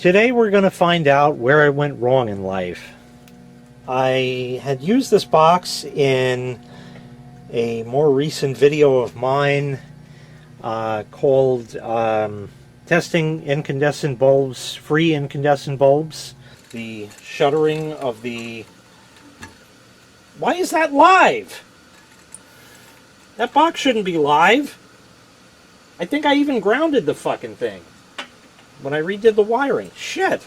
Today we're going to find out where I went wrong in life. I had used this box in a more recent video of mine called Testing Incandescent Bulbs, Free Incandescent Bulbs. The shuttering of the... Why is that live? That box shouldn't be live. I think I even grounded the fucking thing when I redid the wiring. Shit.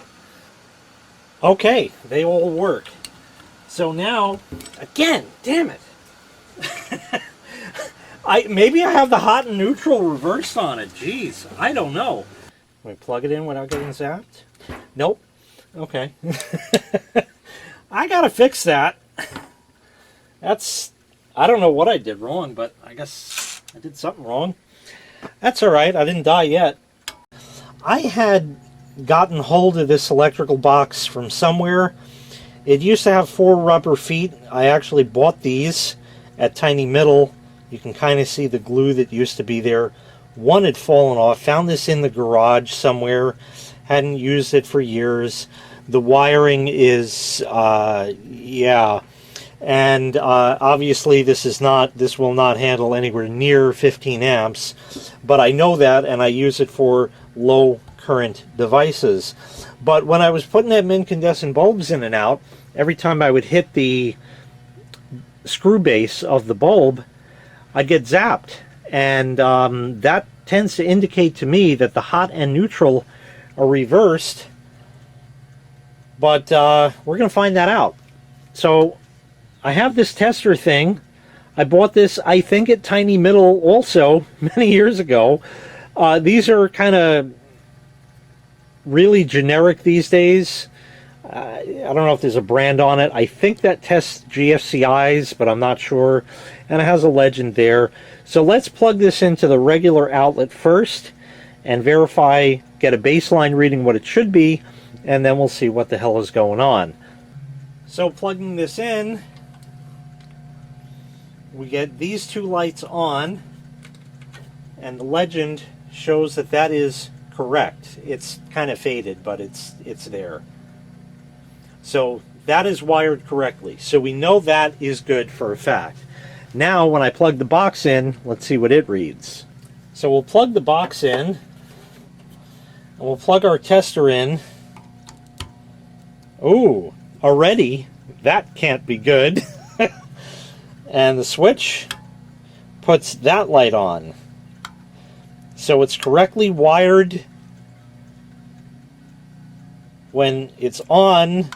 Okay, they all work. So now, again, damn it. Maybe I have the hot and neutral reversed on it. Jeez, I don't know. Can we plug it in without getting zapped? Nope. Okay. I gotta fix that. I don't know what I did wrong, but I guess I did something wrong. That's alright, I didn't die yet. I had gotten hold of this electrical box from somewhere. It used to have 4 rubber feet. I actually bought these at Tiny Middle. You can kind of see the glue that used to be there. One had fallen off. Found this in the garage somewhere. Hadn't used it for years. The wiring is, yeah. And obviously this will not handle anywhere near 15 amps. But I know that, and I use it for low current devices. But when I was putting them incandescent bulbs in and out, every time I would hit the screw base of the bulb, I'd get zapped. And that tends to indicate to me that the hot and neutral are reversed. But we're going to find that out. So I have this tester thing. I bought this, I think, at Tiny Middle also many years ago. These are kind of really generic these days. I don't know if there's a brand on it. I think that tests GFCIs, but I'm not sure. And it has a legend there. So let's plug this into the regular outlet first and verify, get a baseline reading what it should be, and then we'll see what the hell is going on. So plugging this in, we get these 2 lights on, and the legend shows that that is correct. It's kind of faded, but it's there. So that is wired correctly. So we know that is good for a fact. Now when I plug the box in, let's see what it reads. So we'll plug the box in, and we'll plug our tester in. Ooh, already that can't be good. And the switch puts that light on. So it's correctly wired when it's on,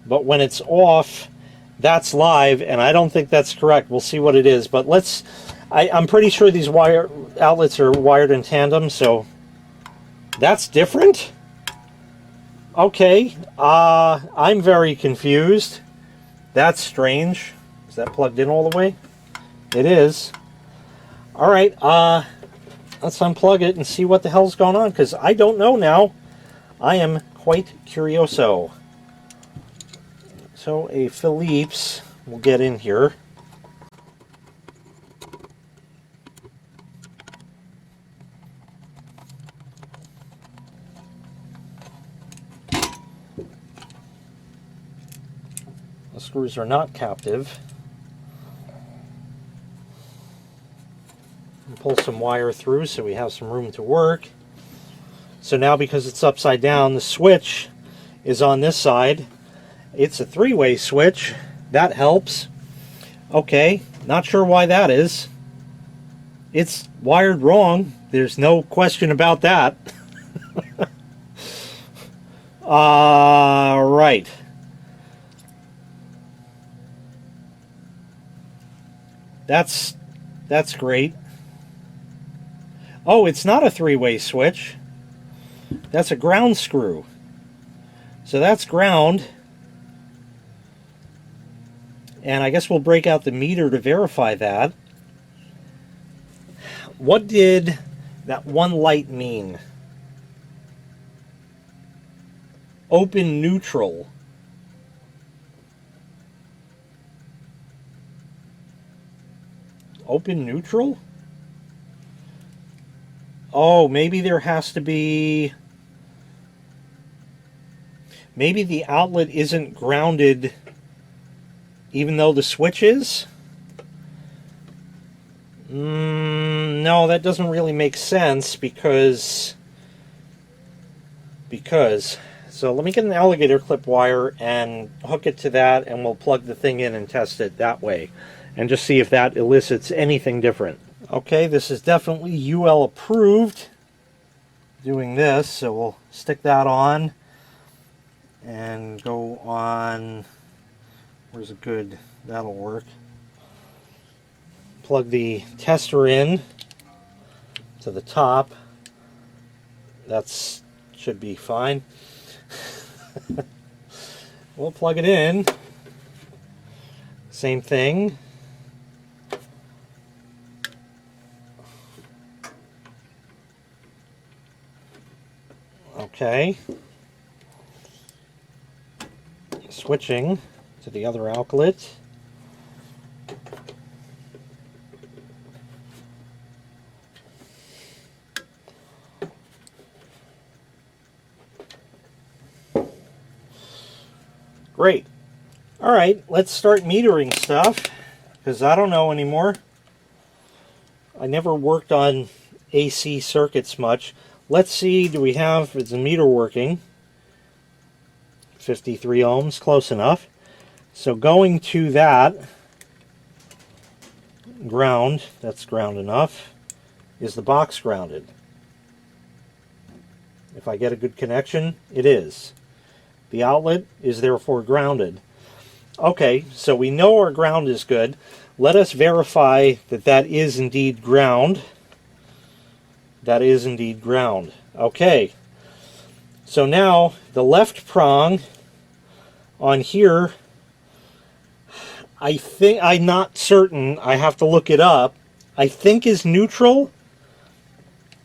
but when it's off, that's live, and I don't think that's correct. We'll see what it is, but I'm pretty sure these wire outlets are wired in tandem, so that's different? Okay, I'm very confused. That's strange. Is that plugged in all the way? It is. Alright, let's unplug it and see what the hell's going on, because I don't know now. I am quite curioso. So a Phillips will get in here. The screws are not captive. And pull some wire through so we have some room to work. So now, because it's upside down, the switch is on this side. It's a 3-way switch. That helps. Okay, not sure why that is. It's wired wrong. There's no question about that. Right. That's great. Oh, it's not a 3-way switch. That's a ground screw. So that's ground. And I guess we'll break out the meter to verify that. What did that one light mean? Open neutral. Open neutral? Oh, maybe there has to be Maybe the outlet isn't grounded even though the switch is? No, that doesn't really make sense because... So let me get an alligator clip wire and hook it to that, and we'll plug the thing in and test it that way. And just see if that elicits anything different. Okay, this is definitely UL approved. Doing this, so we'll stick that on. And go on... Where's a good... That'll work. Plug the tester in to the top. That's should be fine. We'll plug it in. Same thing. Okay. Switching to the other outlet. Great. All right, let's start metering stuff, because I don't know anymore. I never worked on AC circuits much. Let's see, do we have, is the meter working? 53 ohms, close enough. So going to that, ground, that's ground enough. Is the box grounded? If I get a good connection, it is. The outlet is therefore grounded. Okay, so we know our ground is good. Let us verify that that is indeed ground. That is indeed ground. Okay, so now the left prong on here, I think, I'm not certain, I have to look it up, I think is neutral,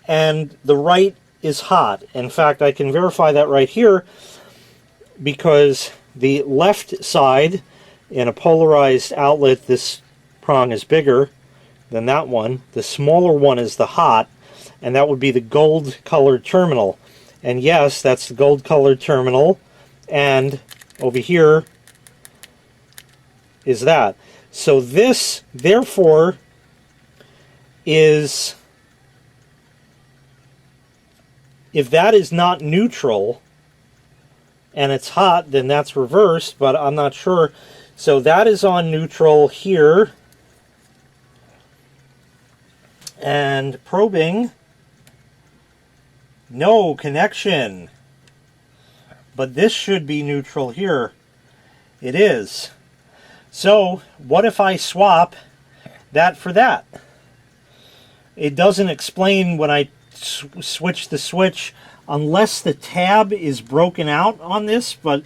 and the right is hot. In fact, I can verify that right here, because the left side in a polarized outlet, this prong is bigger than that one. The smaller one is the hot, and that would be the gold colored terminal. And yes, that's the gold colored terminal, and over here is that. So this therefore is, if that is not neutral and it's hot, then that's reversed, but I'm not sure. So that is on neutral here. And probing, no connection. But this should be neutral here. It is. So what if I swap that for that? It doesn't explain when I switch the switch, unless the tab is broken out on this, but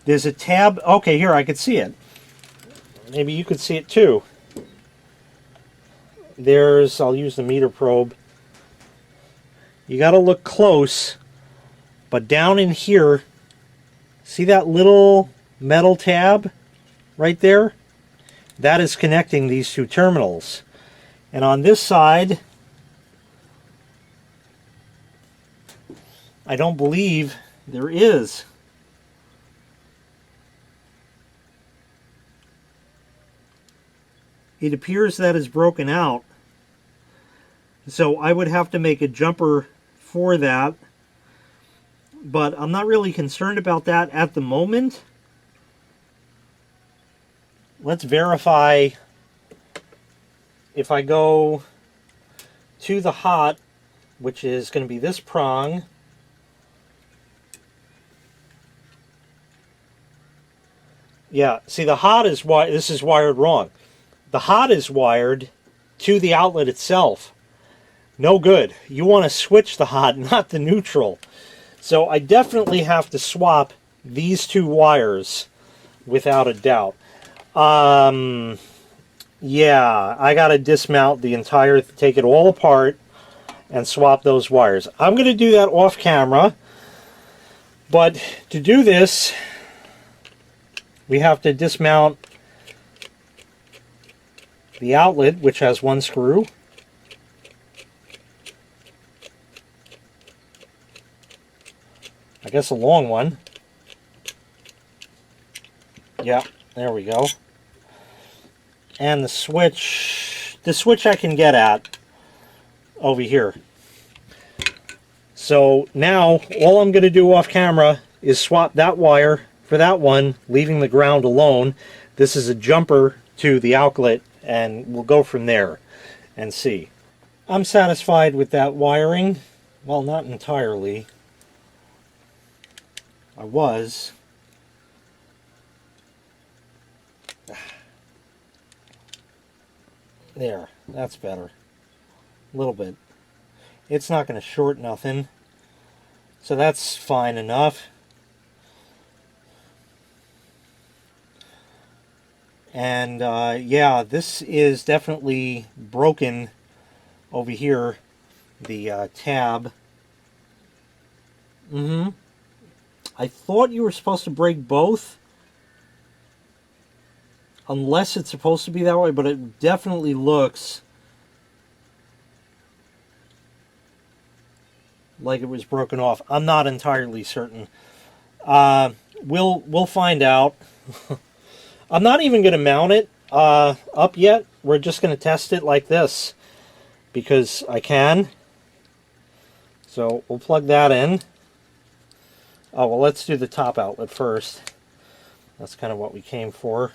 there's a tab. Okay, here, I could see it. Maybe you could see it too. There's, I'll use the meter probe. You got to look close, but down in here, see that little metal tab right there? That is connecting these two terminals. And on this side, I don't believe there is. It appears that is broken out. So I would have to make a jumper for that. But I'm not really concerned about that at the moment. Let's verify if I go to the hot, which is going to be this prong. Yeah, see, the hot is this is wired wrong. The hot is wired to the outlet itself. No good. You want to switch the hot, not the neutral. So I definitely have to swap these two wires without a doubt. Yeah, I got to dismount the entire, take it all apart and swap those wires. I'm going to do that off camera, but to do this, we have to dismount the outlet, which has one screw. I guess a long one. Yeah, there we go. And the switch I can get at over here. So now all I'm going to do off camera is swap that wire for that one, leaving the ground alone. This is a jumper to the outlet, and we'll go from there and see. I'm satisfied with that wiring. Well, not entirely. I was. There, that's better. A little bit. It's not going to short nothing. So that's fine enough. And yeah, this is definitely broken over here. The tab. I thought you were supposed to break both. Unless it's supposed to be that way, but it definitely looks like it was broken off. I'm not entirely certain. We'll find out. I'm not even going to mount it up yet. We're just going to test it like this because I can. So we'll plug that in. Oh, well, let's do the top outlet first. That's kind of what we came for.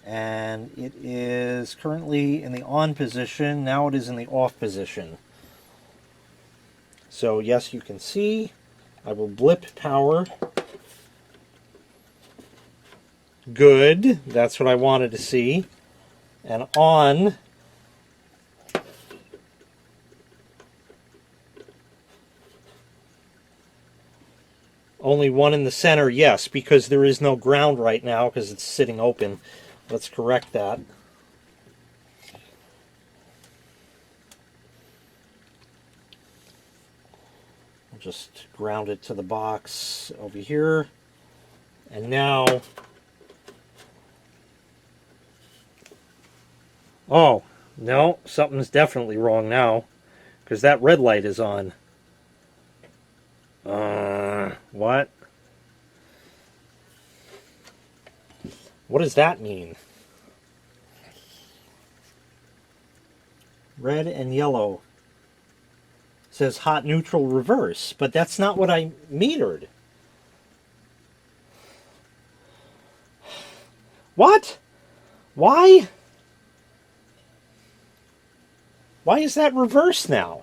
And it is currently in the on position. Now it is in the off position. So yes, you can see. I will blip power. Good. That's what I wanted to see. And on. Only one in the center, yes, because there is no ground right now because it's sitting open. Let's correct that. I'll just ground it to the box over here. And now... Oh, no, something's definitely wrong now. Because that red light is on. What? What does that mean? Red and yellow. It says hot, neutral, reverse, but that's not what I metered. What? Why? Why is that reverse now?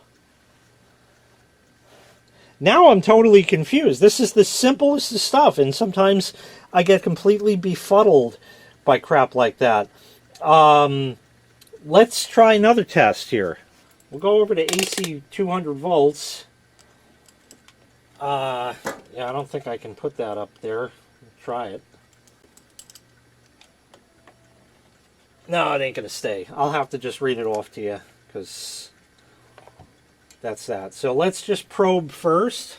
Now I'm totally confused. This is the simplest of stuff, and sometimes I get completely befuddled by crap like that. Let's try another test here. We'll go over to AC 200 volts. Yeah, I don't think I can put that up there. Try it. No, it ain't going to stay. I'll have to just read it off to you, because that's that. So let's just probe first.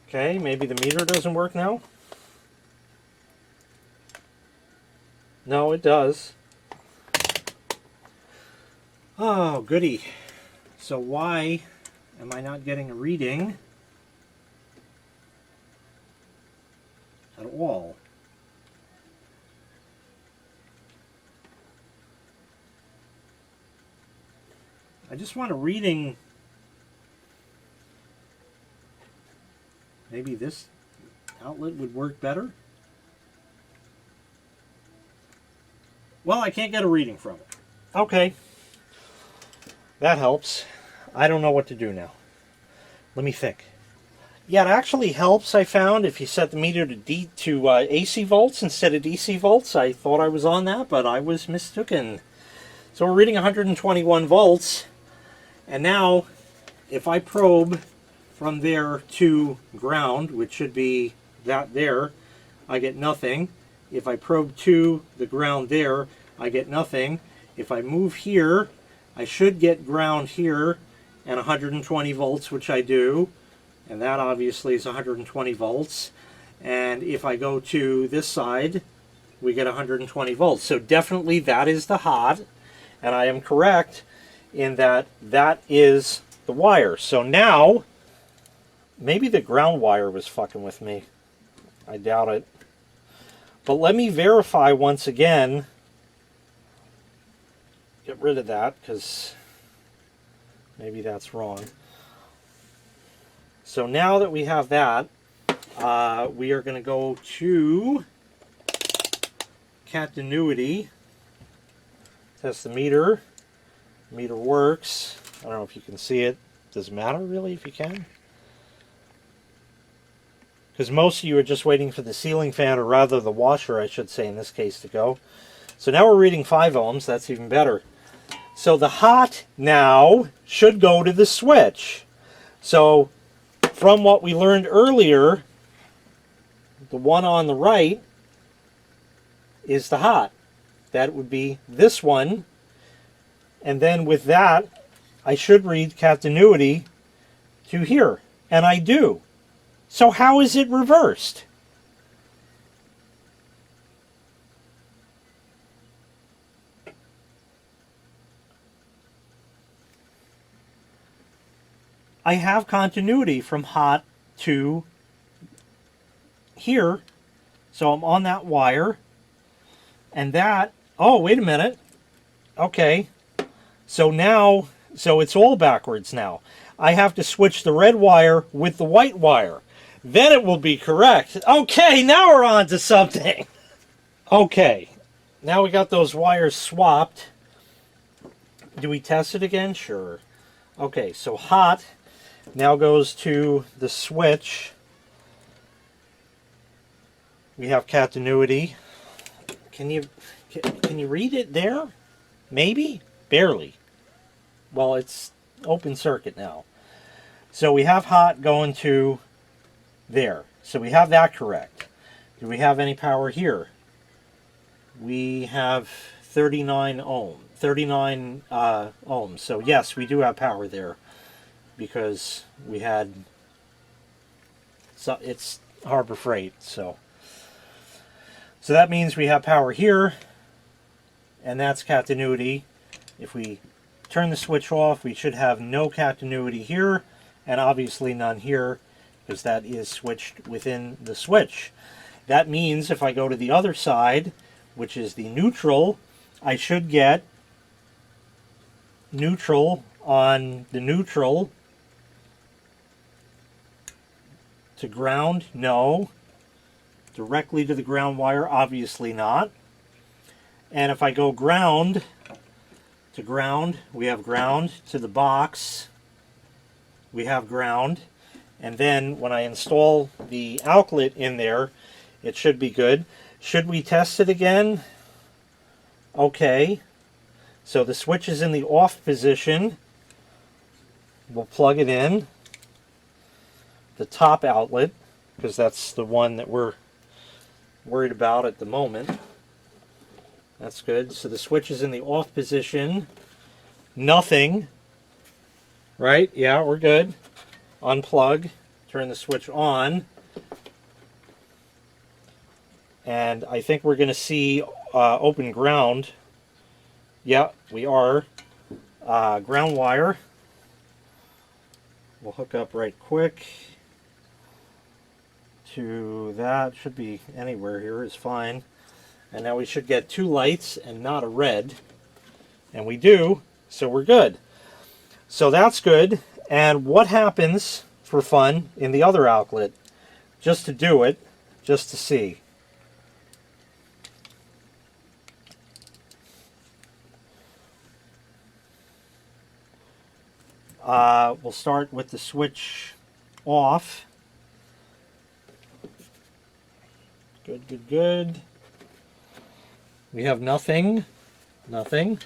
Okay, maybe the meter doesn't work now. No, it does. Oh, goody. So why am I not getting a reading at all? I just want a reading. Maybe this outlet would work better. Well, I can't get a reading from it. Okay. That helps. I don't know what to do now. Let me think. Yeah, it actually helps, I found, if you set the meter to AC volts instead of DC volts. I thought I was on that, but I was mistaken. So we're reading 121 volts. And now, if I probe from there to ground, which should be that there, I get nothing. If I probe to the ground there, I get nothing. If I move here, I should get ground here and 120 volts, which I do. And that obviously is 120 volts. And if I go to this side, we get 120 volts. So definitely that is the hot. And I am correct in that that is the wire. So now, maybe the ground wire was fucking with me. I doubt it. But let me verify once again. Get rid of that, because maybe that's wrong. So now that we have that, we are going to go to continuity. Test the meter. Meter works. I don't know if you can see it. Does it matter really if you can? Because most of you are just waiting for the ceiling fan, or rather the washer, I should say in this case, to go. So now we're reading 5 ohms. That's even better. So the hot now should go to the switch. So from what we learned earlier, the one on the right is the hot. That would be this one. And then with that, I should read continuity to here. And I do. So how is it reversed? I have continuity from hot to here. So I'm on that wire. And that, oh, wait a minute. Okay. So now, so it's all backwards now. I have to switch the red wire with the white wire. Then it will be correct. Okay, now we're on to something. Okay, now we got those wires swapped. Do we test it again? Sure. Okay, so hot now goes to the switch. We have continuity. Can you read it there? Maybe? Barely. Well, it's open circuit now. So we have hot going to there. So we have that correct. Do we have any power here? We have 39 ohms. So yes, we do have power there because we had, so it's Harbor Freight. So that means we have power here, and that's continuity. If we turn the switch off, we should have no continuity here, and obviously none here, because that is switched within the switch. That means if I go to the other side, which is the neutral, I should get neutral on the neutral to ground. No. Directly to the ground wire, obviously not. And if I go ground to ground, we have ground to the box, we have ground. And then when I install the outlet in there, it should be good. Should we test it again? Okay. So the switch is in the off position. We'll plug it in. The top outlet, because that's the one that we're worried about at the moment. That's good. So the switch is in the off position. Nothing. Right? Yeah, we're good. Unplug. Turn the switch on. And I think we're going to see open ground. Yeah, we are. Ground wire. We'll hook up right quick to that. Should be anywhere here is fine. And now we should get 2 lights and not a red. And we do, so we're good. So that's good. And what happens for fun in the other outlet? Just to do it, just to see. We'll start with the switch off. Good, good, good. We have nothing. Nothing.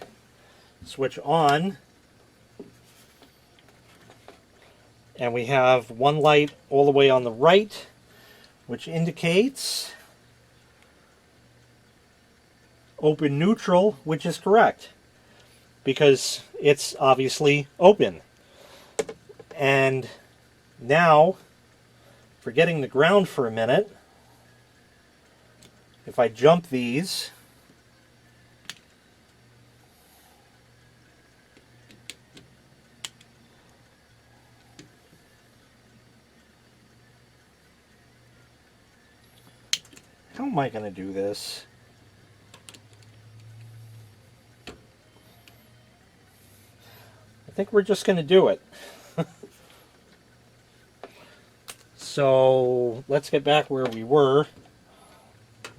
Switch on. And we have 1 light all the way on the right, which indicates open neutral, which is correct, because it's obviously open. And now, forgetting the ground for a minute, if I jump these, How am I going to do this? I think we're just going to do it. So let's get back where we were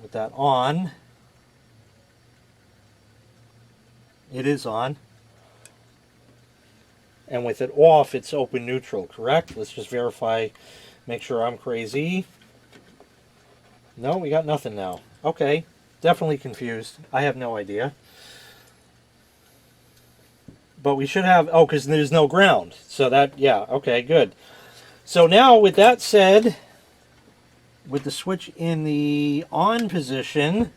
with that on. It is on. And with it off, it's open neutral, correct? Let's just verify, make sure I'm crazy. No, we got nothing now. Okay, definitely confused. I have no idea. But we should have, oh, because there's no ground. So that, yeah, okay, good. So now, with that said, with the switch in the on position,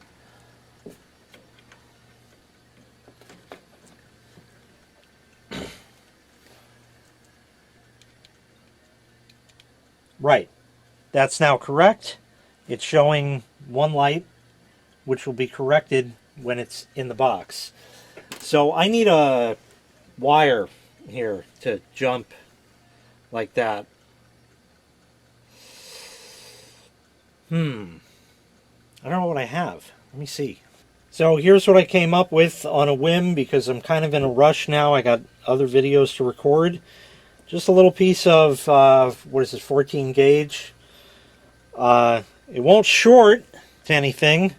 right, that's now correct. It's showing one light, which will be corrected when it's in the box. So I need a wire here to jump like that. I don't know what I have. Let me see. So here's what I came up with on a whim because I'm kind of in a rush now. I got other videos to record. Just a little piece of, what is it, 14 gauge. It won't short to anything.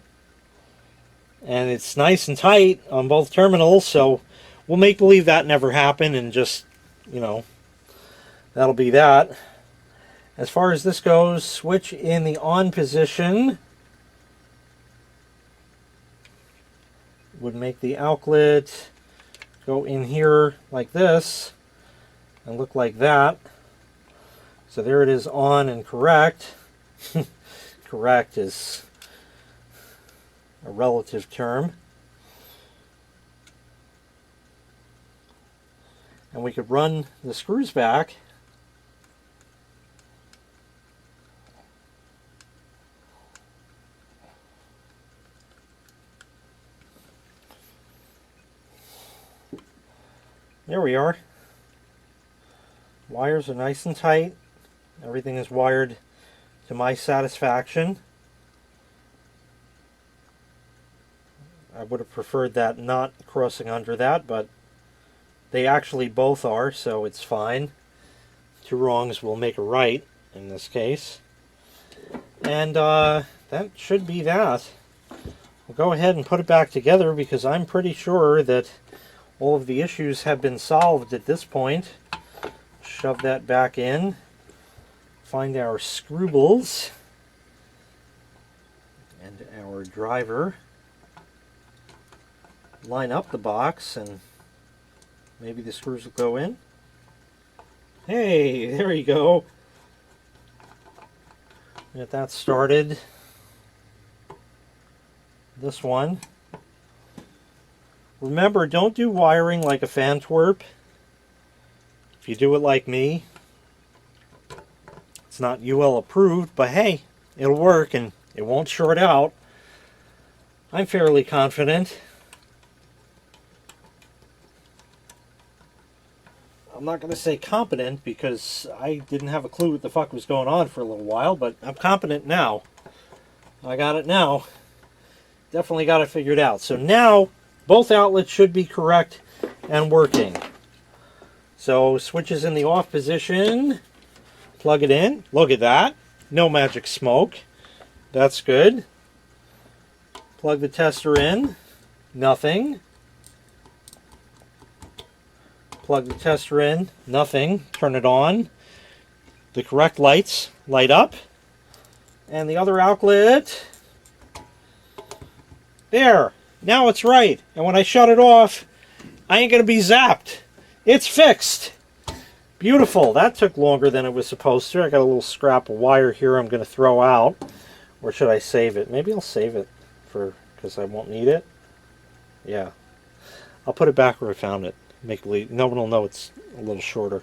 And it's nice and tight on both terminals, so we'll make believe that never happened and just, you know, that'll be that. As far as this goes, switch in the on position would make the outlet go in here like this and look like that. So there it is, on and correct. Correct is a relative term. And we could run the screws back. There we are. Wires are nice and tight. Everything is wired to my satisfaction. I would have preferred that not crossing under that, but they actually both are, so it's fine. Two wrongs will make a right in this case. And that should be that. We'll go ahead and put it back together because I'm pretty sure that all of the issues have been solved at this point. Shove that back in. Find our screwables and our driver. Line up the box and maybe the screws will go in. Hey, there you go. Get that started. This one. Remember, don't do wiring like a fan twerp. If you do it like me, it's not UL approved, but hey, it'll work and it won't short out. I'm fairly confident. I'm not going to say competent because I didn't have a clue what the fuck was going on for a little while, but I'm competent now. I got it now. Definitely got it figured out. So now both outlets should be correct and working. So switch is in the off position. Plug it in. Look at that. No magic smoke. That's good. Plug the tester in. Nothing. Plug the tester in. Nothing. Turn it on. The correct lights light up. And the other outlet. There. Now it's right. And when I shut it off, I ain't going to be zapped. It's fixed. Beautiful. That took longer than it was supposed to. I got a little scrap of wire here I'm going to throw out. Or should I save it? Maybe I'll save it because I won't need it. Yeah. I'll put it back where I found it. Make believe no one will know it's a little shorter.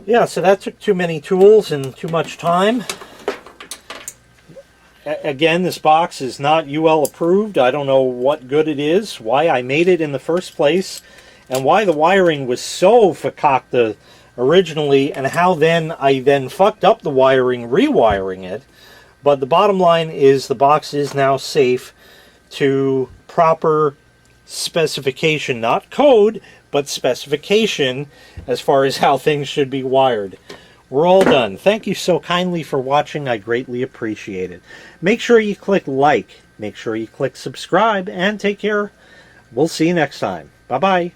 Yeah, so that took too many tools and too much time. Again, this box is not UL approved. I don't know what good it is, why I made it in the first place, and why the wiring was so fakakta originally, and how then I fucked up the wiring rewiring it. But the bottom line is the box is now safe to proper specification, not code, but specification as far as how things should be wired. We're all done. Thank you so kindly for watching. I greatly appreciate it. Make sure you click like, make sure you click subscribe, and take care. We'll see you next time. Bye-bye.